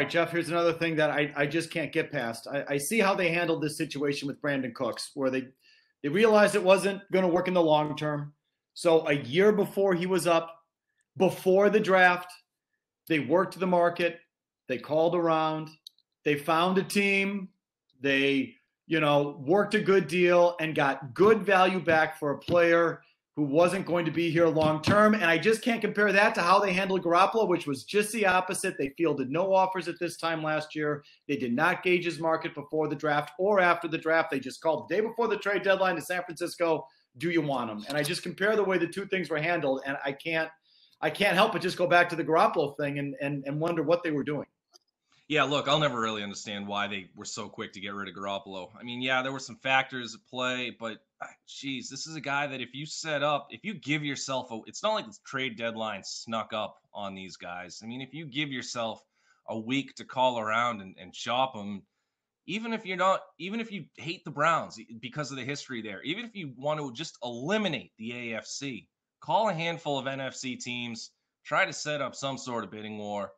right, Jeff, here's another thing that I just can't get past. I see how they handled this situation with Brandin Cooks, where they realized it wasn't going to work in the long term. So a year before he was up, before the draft, they worked the market. They called around. They found a team. They, worked a good deal and got good value back for a player who wasn't going to be here long term. And I just can't compare that to how they handled Garoppolo, which was just the opposite. They fielded no offers at this time last year. They did not gauge his market before the draft or after the draft. They just called the day before the trade deadline to San Francisco, do you want him? And I just compare the way the two things were handled, and I can't help but just go back to the Garoppolo thing and wonder what they were doing. Yeah, look, I'll never really understand why they were so quick to get rid of Garoppolo. I mean, yeah, there were some factors at play, but geez, this is a guy that if you give yourself it's not like the trade deadline snuck up on these guys. I mean, if you give yourself a week to call around and shop them, even if you hate the Browns because of the history there, even if you want to just eliminate the AFC, call a handful of NFC teams, try to set up some sort of bidding war.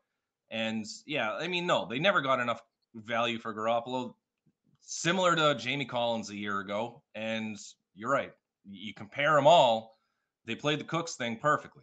And yeah, I mean, no, they never got enough value for Garoppolo, similar to Jamie Collins a year ago. And you're right. You compare them all, they played the Cooks thing perfectly.